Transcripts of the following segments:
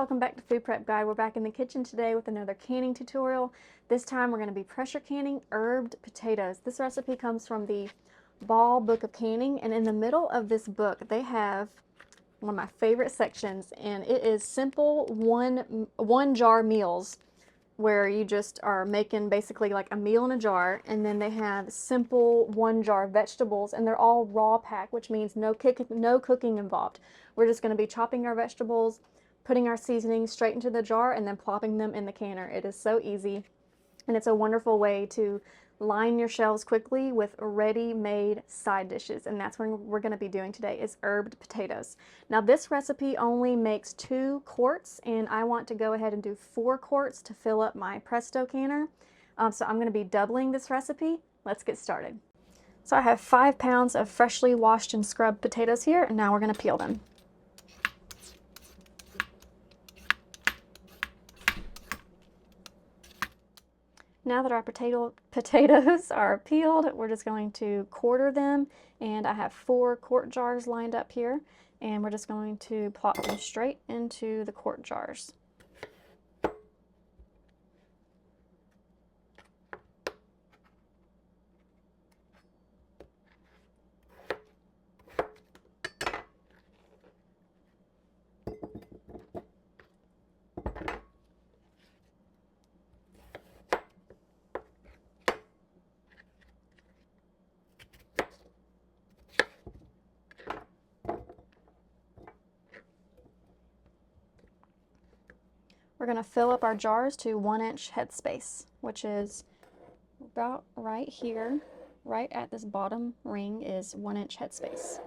welcome back to Food Prep Guide. We're back in the kitchen today with another canning tutorial. This time we're going to be pressure canning herbed potatoes. This recipe comes from the Ball Book of Canning, and in the middle of this book they have one of my favorite sections, and it is simple one jar meals, where you just are making basically like a meal in a jar, and then they have simple one jar vegetables, and they're all raw pack, which means no cooking involved. We're just going to be chopping our vegetables, putting our seasonings straight into the jar, and then plopping them in the canner. It is so easy, and it's a wonderful way to line your shelves quickly with ready-made side dishes, and that's what we're going to be doing today is herbed potatoes. Now this recipe only makes 2 quarts, and I want to go ahead and do 4 quarts to fill up my Presto canner. So I'm going to be doubling this recipe. Let's get started. So I have 5 pounds of freshly washed and scrubbed potatoes here, and now we're going to peel them. Now that our potatoes are peeled, we're just going to quarter them, and I have 4 quart jars lined up here, and we're just going to plop them straight into the quart jars. We're going to fill up our jars to 1-inch headspace, which is about right here, right at this bottom ring is 1-inch headspace.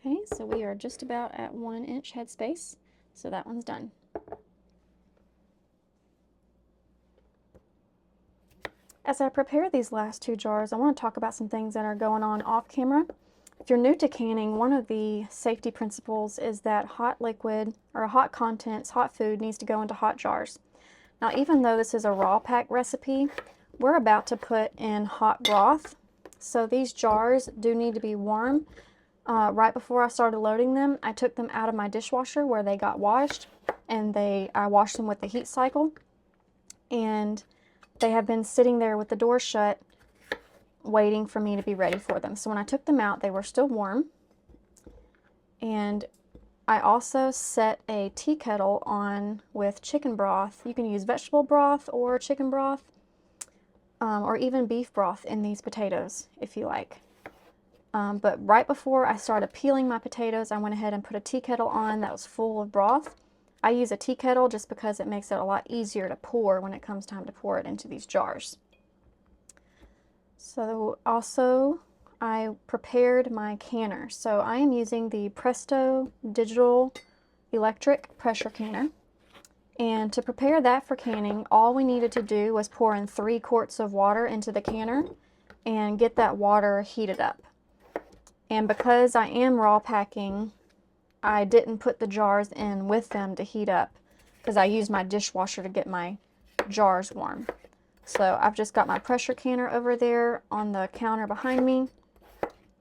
Okay, so we are just about at 1-inch headspace, so that one's done. As I prepare these last 2 jars, I want to talk about some things that are going on off camera. If you're new to canning, one of the safety principles is that hot liquid or hot contents, hot food needs to go into hot jars. Now, even though this is a raw pack recipe, we're about to put in hot broth, so these jars do need to be warm. Right before I started loading them, I took them out of my dishwasher where they got washed, and I washed them with the heat cycle, and they have been sitting there with the door shut waiting for me to be ready for them. So when I took them out, they were still warm, and I also set a tea kettle on with chicken broth. You can use vegetable broth or chicken broth, or even beef broth in these potatoes if you like. But right before I started peeling my potatoes, I went ahead and put a tea kettle on that was full of broth. I use a tea kettle just because it makes it a lot easier to pour when it comes time to pour it into these jars. So also I prepared my canner. So I am using the Presto digital electric pressure canner. And to prepare that for canning, all we needed to do was pour in 3 quarts of water into the canner and get that water heated up. And because I am raw packing, I didn't put the jars in with them to heat up because I used my dishwasher to get my jars warm. So I've just got my pressure canner over there on the counter behind me.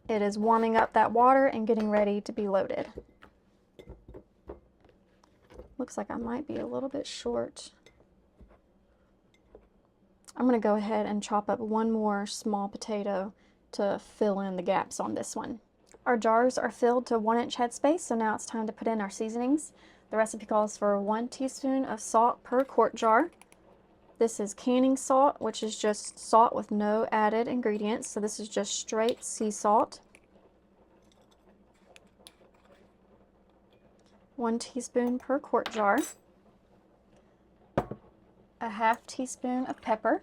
It is warming up that water and getting ready to be loaded. Looks like I might be a little bit short. I'm going to go ahead and chop up 1 more small potato to fill in the gaps on this one. Our jars are filled to 1-inch headspace, so now it's time to put in our seasonings. The recipe calls for 1 teaspoon of salt per quart jar. This is canning salt, which is just salt with no added ingredients, so this is just straight sea salt. 1 teaspoon per quart jar. A 1/2 teaspoon of pepper.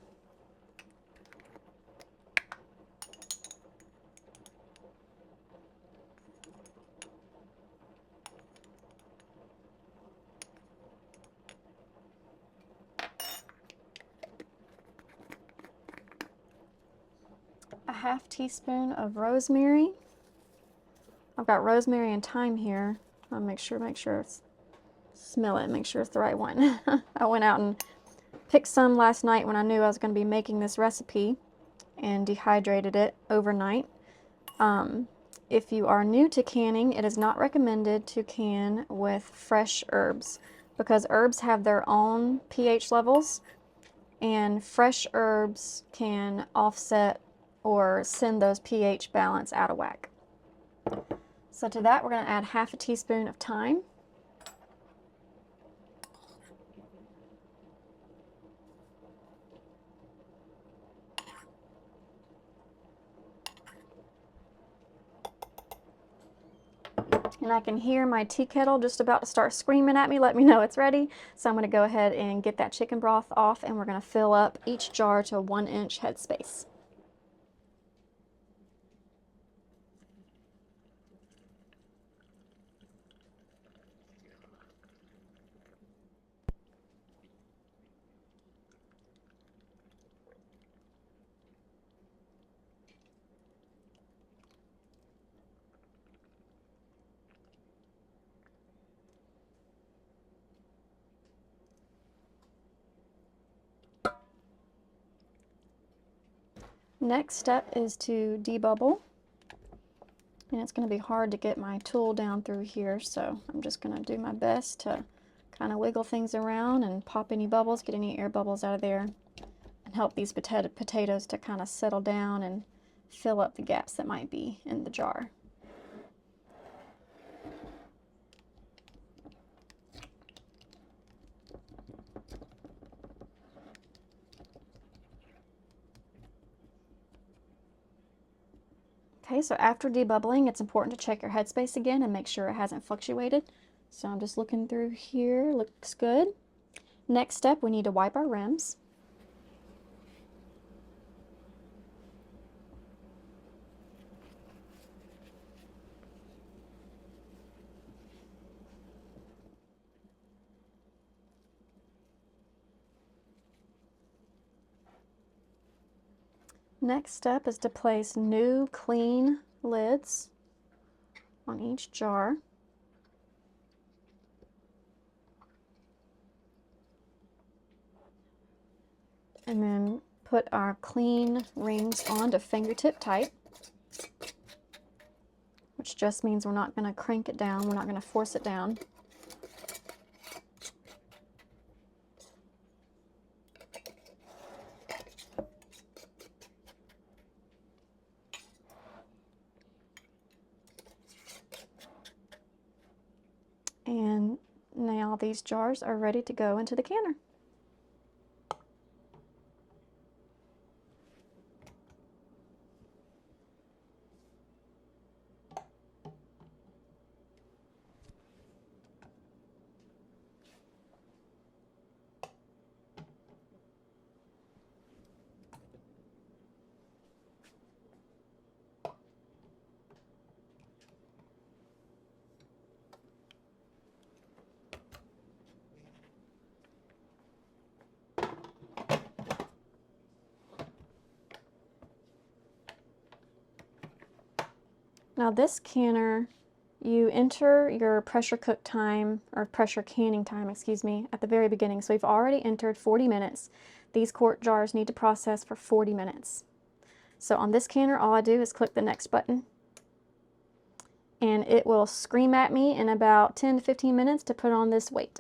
A 1/2 teaspoon of rosemary, I've got rosemary and thyme here. I'll make sure it's, smell it, make sure it's the right one. I went out and picked some last night when I knew I was going to be making this recipe and dehydrated it overnight. If you are new to canning, it is not recommended to can with fresh herbs because herbs have their own pH levels, and fresh herbs can offset or send those pH balance out of whack. So to that, we're going to add half a teaspoon of thyme. And I can hear my tea kettle just about to start screaming at me, let me know it's ready. So I'm going to go ahead and get that chicken broth off, and we're going to fill up each jar to a 1-inch headspace. Next step is to debubble, and it's going to be hard to get my tool down through here, so I'm just going to do my best to kind of wiggle things around and pop any bubbles, get any air bubbles out of there, and help these potatoes to kind of settle down and fill up the gaps that might be in the jar. Okay, so after debubbling, it's important to check your headspace again and make sure it hasn't fluctuated. So I'm just looking through here, looks good. Next step, we need to wipe our rims. Next step is to place new clean lids on each jar. And then put our clean rings on to fingertip tight, which just means we're not going to crank it down, we're not going to force it down. And now these jars are ready to go into the canner. Now this canner, you enter your pressure cook time, or pressure canning time, excuse me, at the very beginning. So we've already entered 40 minutes. These quart jars need to process for 40 minutes. So on this canner, all I do is click the next button, and it will scream at me in about 10 to 15 minutes to put on this weight.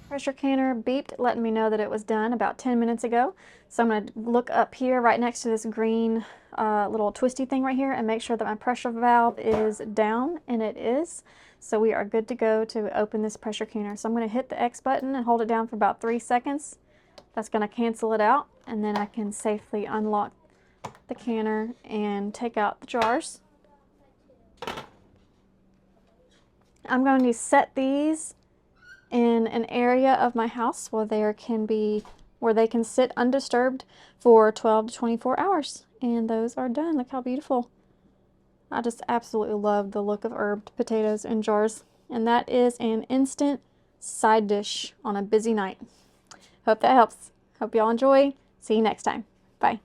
Pressure canner beeped, letting me know that it was done about 10 minutes ago. So I'm going to look up here right next to this green little twisty thing right here and make sure that my pressure valve is down, and it is. So we are good to go to open this pressure canner. So I'm going to hit the X button and hold it down for about 3 seconds. That's going to cancel it out, and then I can safely unlock the canner and take out the jars. I'm going to set these in an area of my house where there can be where they can sit undisturbed for 12 to 24 hours. And those are done. Look how beautiful. I just absolutely love the look of herbed potatoes in jars. And that is an instant side dish on a busy night. Hope that helps. Hope y'all enjoy. See you next time. Bye.